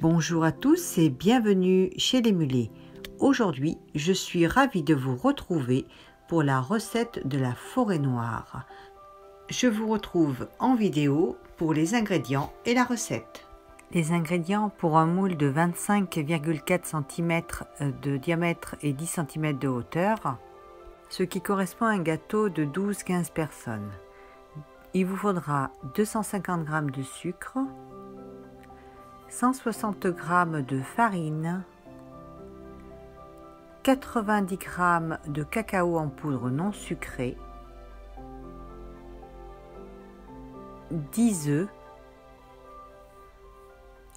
Bonjour à tous et bienvenue chez les Mulets. Aujourd'hui, je suis ravie de vous retrouver pour la recette de la forêt noire. Je vous retrouve en vidéo pour les ingrédients et la recette. Les ingrédients pour un moule de 25,4 cm de diamètre et 10 cm de hauteur, ce qui correspond à un gâteau de 12-15 personnes. Il vous faudra 250 g de sucre, 160 g de farine, 90 g de cacao en poudre non sucré, 10 œufs,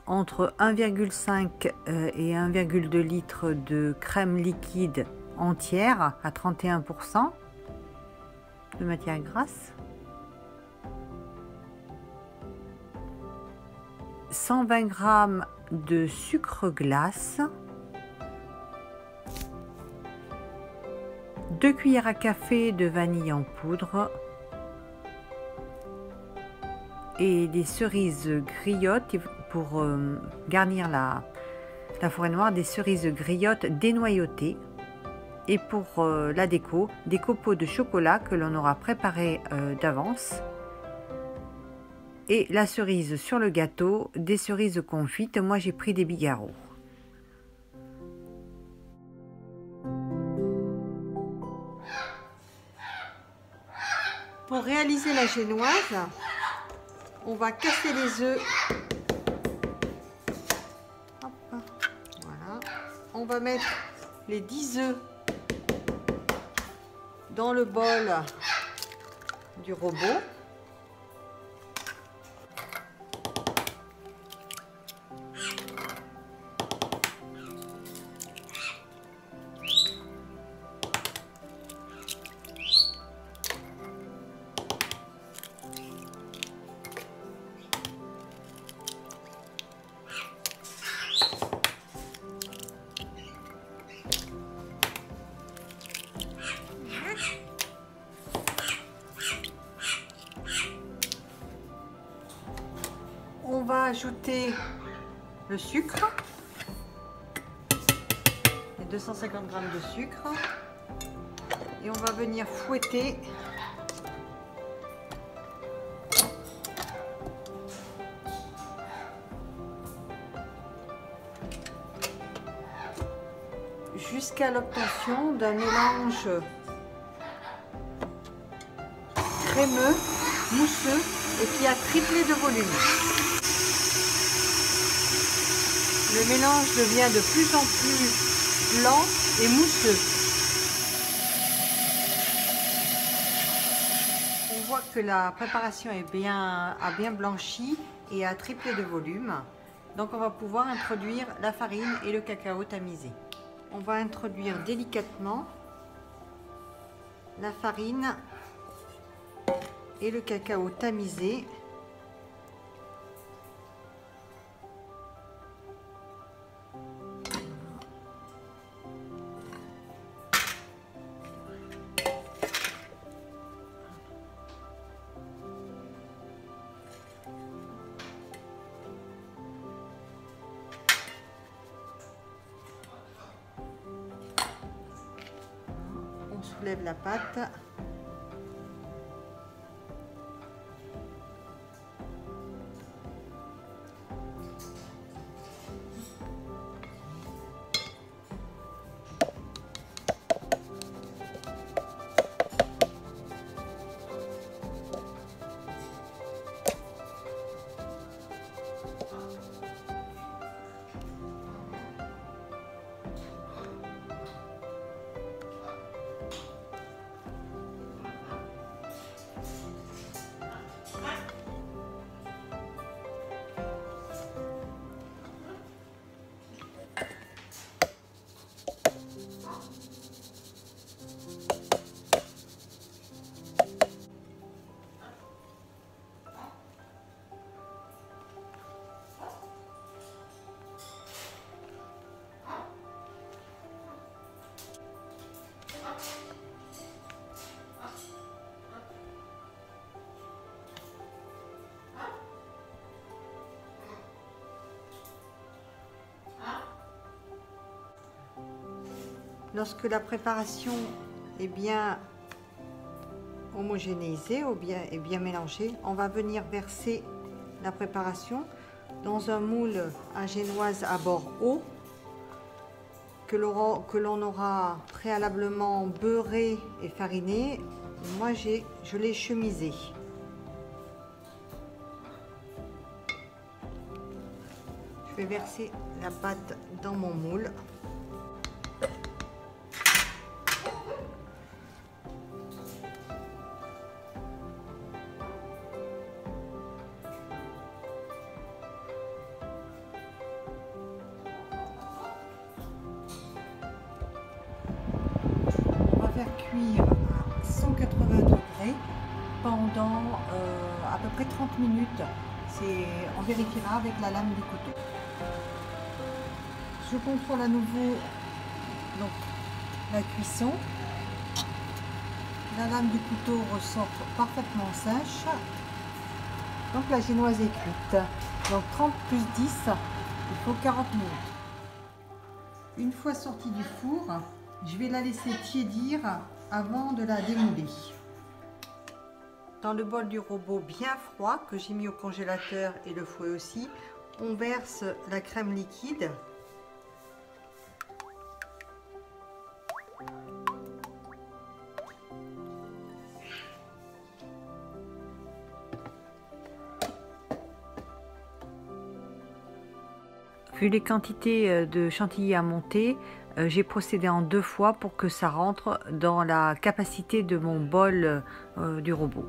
entre 1,5 et 1,2 litres de crème liquide entière à 31% de matière grasse, 120 g de sucre glace, 2 cuillères à café de vanille en poudre et des cerises griottes pour garnir la forêt noire, des cerises griottes dénoyautées, et pour la déco, des copeaux de chocolat que l'on aura préparés d'avance, et la cerise sur le gâteau, des cerises confites. Moi j'ai pris des bigarreaux. Pour réaliser la génoise, on va casser les œufs. Hop, voilà. On va mettre les 10 œufs dans le bol du robot. On va ajouter le sucre, les 250 g de sucre, et on va venir fouetter jusqu'à l'obtention d'un mélange crémeux, mousseux et qui a triplé de volume. Le mélange devient de plus en plus blanc et mousseux. On voit que la préparation a bien blanchi et a triplé de volume. Donc on va pouvoir introduire la farine et le cacao tamisé. On va introduire délicatement la farine et le cacao tamisé. On soulève la pâte. Lorsque la préparation est bien homogénéisée ou bien mélangée, on va venir verser la préparation dans un moule à génoise à bord haut que l'on aura préalablement beurré et fariné. Moi, je l'ai chemisé. Je vais verser la pâte dans mon moule. Faire cuire à 180 degrés pendant à peu près 30 minutes. On vérifiera avec la lame du couteau. Je contrôle à nouveau donc, la cuisson. La lame du couteau ressort parfaitement sèche. Donc la génoise est cuite. Donc 30 plus 10, il faut 40 minutes. Une fois sortie du four, je vais la laisser tiédir avant de la démouler. Dans le bol du robot bien froid que j'ai mis au congélateur et le fouet aussi, on verse la crème liquide. Vu les quantités de chantilly à monter, j'ai procédé en 2 fois pour que ça rentre dans la capacité de mon bol du robot.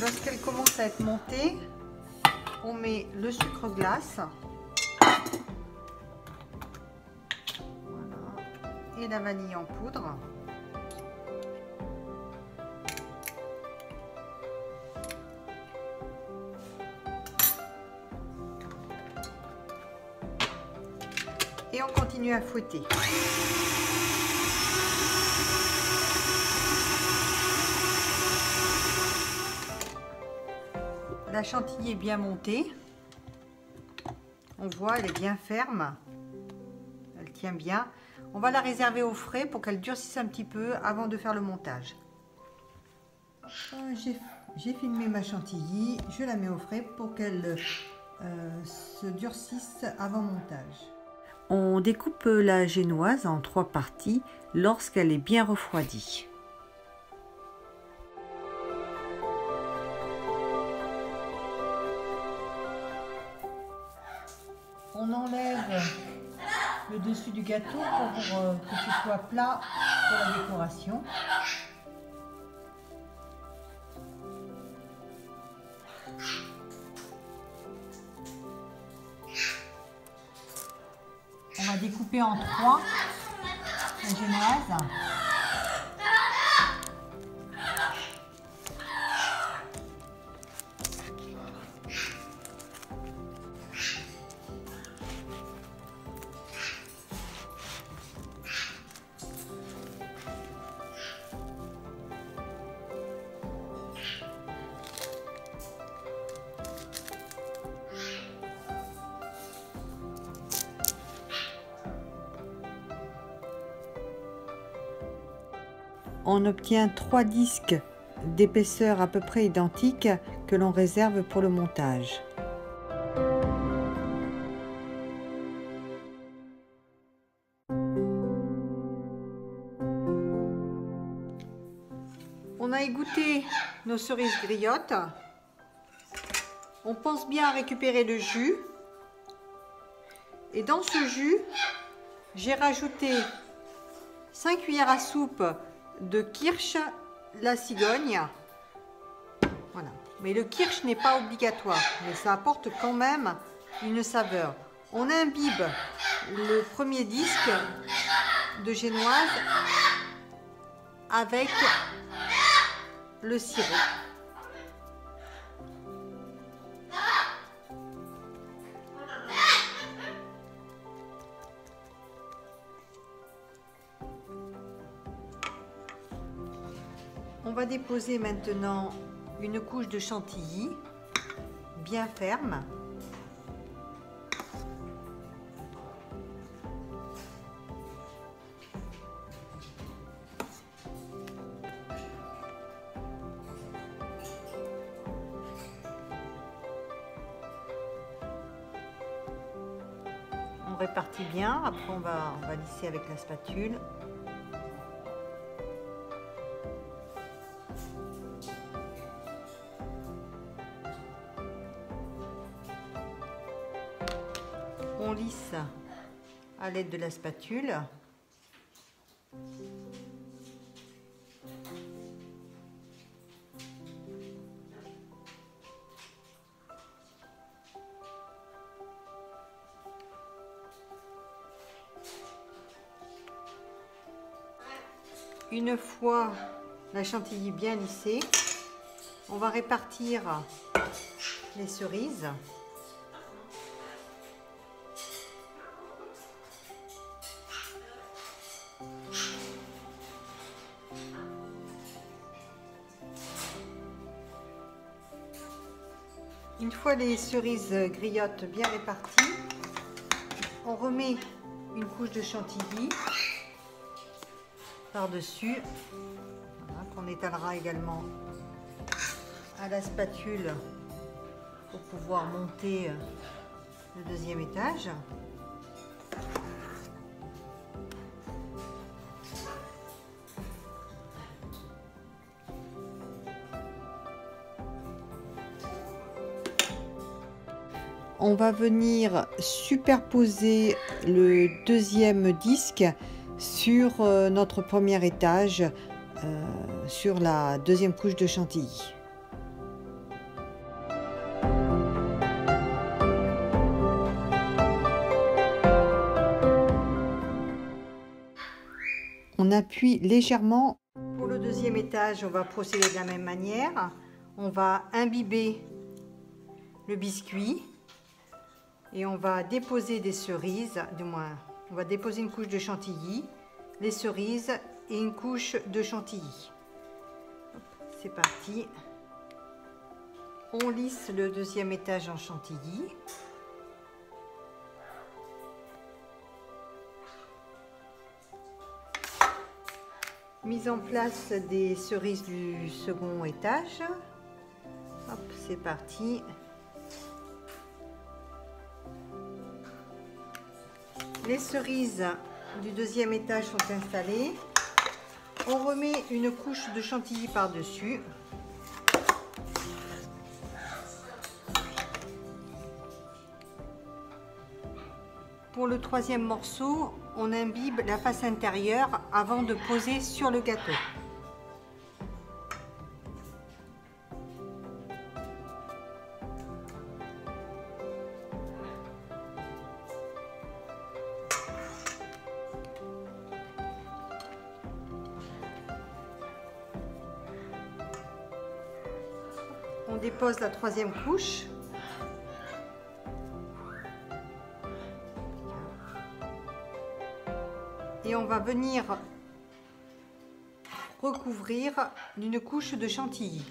Lorsqu'elle commence à être montée, on met le sucre glace. Voilà. Et la vanille en poudre. Et on continue à fouetter. La chantilly est bien montée. On voit, elle est bien ferme. Elle tient bien. On va la réserver au frais pour qu'elle durcisse un petit peu avant de faire le montage. J'ai filmé ma chantilly. Je la mets au frais pour qu'elle se durcisse avant montage. On découpe la génoise en 3 parties lorsqu'elle est bien refroidie. On enlève le dessus du gâteau pour que ce soit plat pour la décoration. On va découper en 3 la génoise. On obtient 3 disques d'épaisseur à peu près identique que l'on réserve pour le montage. On a égoutté nos cerises griottes. On pense bien à récupérer le jus. Et dans ce jus, j'ai rajouté 5 cuillères à soupe de kirsch la cigogne. Voilà. Mais le kirsch n'est pas obligatoire, mais ça apporte quand même une saveur. On imbibe le premier disque de génoise avec le sirop. On va déposer maintenant une couche de chantilly bien ferme. On répartit bien, après on va lisser avec la spatule. On lisse à l'aide de la spatule. Une fois la chantilly bien lissée, on va répartir les cerises. Une fois les cerises griottes bien réparties, on remet une couche de chantilly par-dessus, voilà, qu'on étalera également à la spatule pour pouvoir monter le deuxième étage. On va venir superposer le deuxième disque sur notre premier étage, sur la deuxième couche de chantilly. On appuie légèrement. Pour le deuxième étage, on va procéder de la même manière. On va imbiber le biscuit. Et on va déposer des cerises, du moins, on va déposer une couche de chantilly, les cerises et une couche de chantilly. C'est parti. On lisse le deuxième étage en chantilly. Mise en place des cerises du second étage. Hop, c'est parti. Les cerises du deuxième étage sont installées. On remet une couche de chantilly par-dessus. Pour le troisième morceau, on imbibe la face intérieure avant de poser sur le gâteau. On dépose la troisième couche. Et on va venir recouvrir d'une couche de chantilly.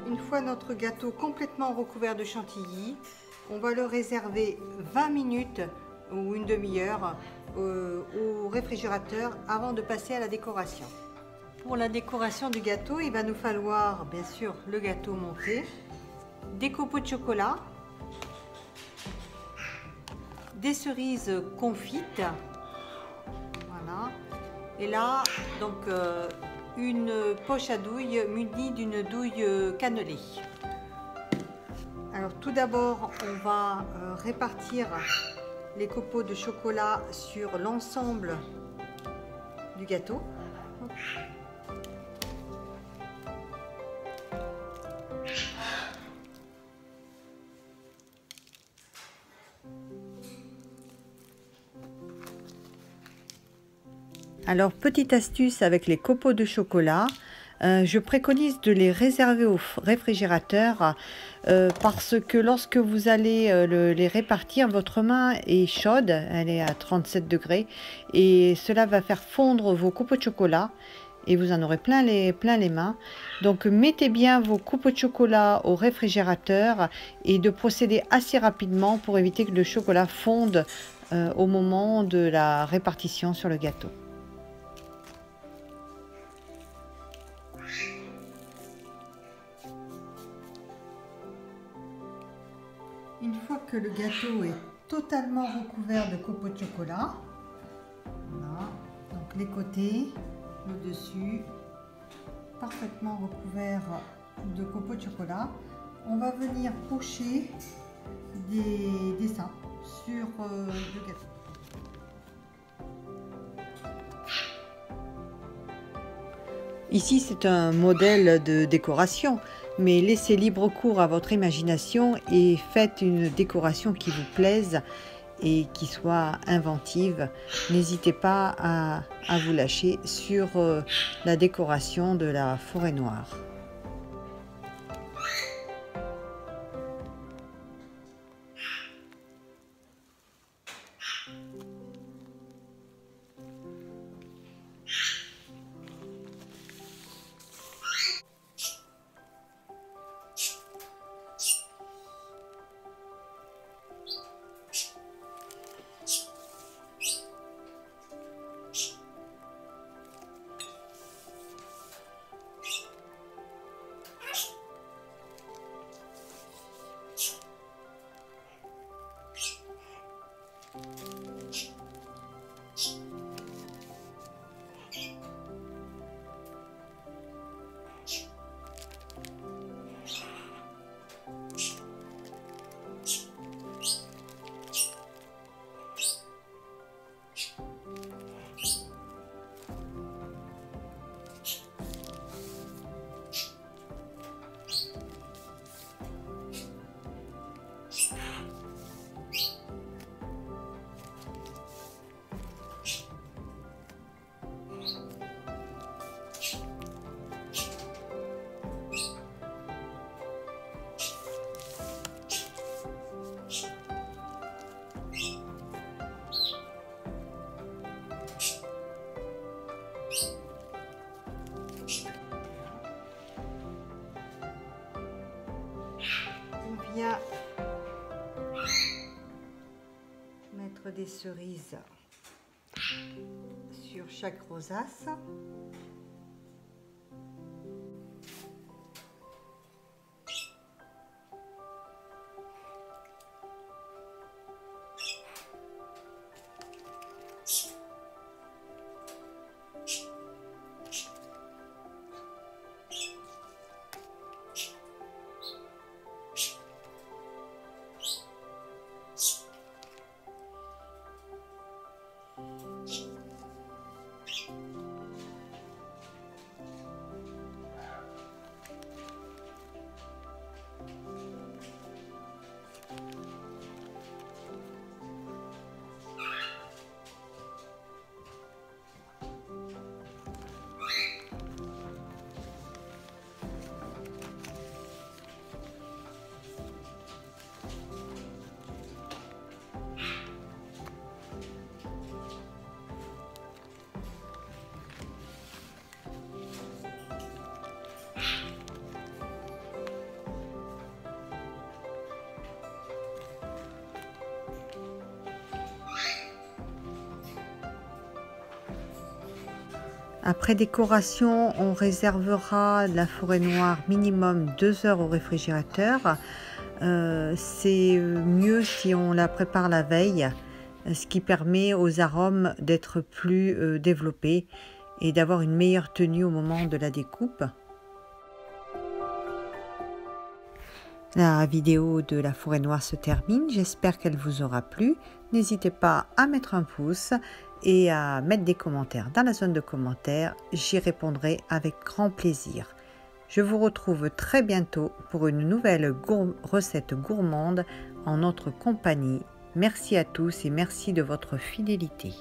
Une fois notre gâteau complètement recouvert de chantilly, on va le réserver 20 minutes ou une demi-heure au réfrigérateur avant de passer à la décoration. Pour la décoration du gâteau, il va nous falloir bien sûr le gâteau monté, des copeaux de chocolat, des cerises confites, voilà, et là donc une poche à douille munie d'une douille cannelée. Alors tout d'abord, on va répartir les copeaux de chocolat sur l'ensemble du gâteau. Hop. Alors, petite astuce avec les copeaux de chocolat, je préconise de les réserver au réfrigérateur parce que lorsque vous allez les répartir, votre main est chaude, elle est à 37 degrés et cela va faire fondre vos copeaux de chocolat et vous en aurez plein les mains. Donc mettez bien vos copeaux de chocolat au réfrigérateur et de procéder assez rapidement pour éviter que le chocolat fonde au moment de la répartition sur le gâteau. Une fois que le gâteau est totalement recouvert de copeaux de chocolat, voilà, donc les côtés, le dessus, parfaitement recouvert de copeaux de chocolat, on va venir pocher des dessins sur le gâteau. Ici, c'est un modèle de décoration, mais laissez libre cours à votre imagination et faites une décoration qui vous plaise et qui soit inventive. N'hésitez pas à vous lâcher sur la décoration de la forêt noire. Mettre des cerises sur chaque rosace. Après décoration, on réservera la forêt noire minimum 2 heures au réfrigérateur. C'est mieux si on la prépare la veille, ce qui permet aux arômes d'être plus développés et d'avoir une meilleure tenue au moment de la découpe. La vidéo de la forêt noire se termine, j'espère qu'elle vous aura plu. N'hésitez pas à mettre un pouce et à mettre des commentaires dans la zone de commentaires, j'y répondrai avec grand plaisir. Je vous retrouve très bientôt pour une nouvelle recette gourmande en notre compagnie. Merci à tous et merci de votre fidélité.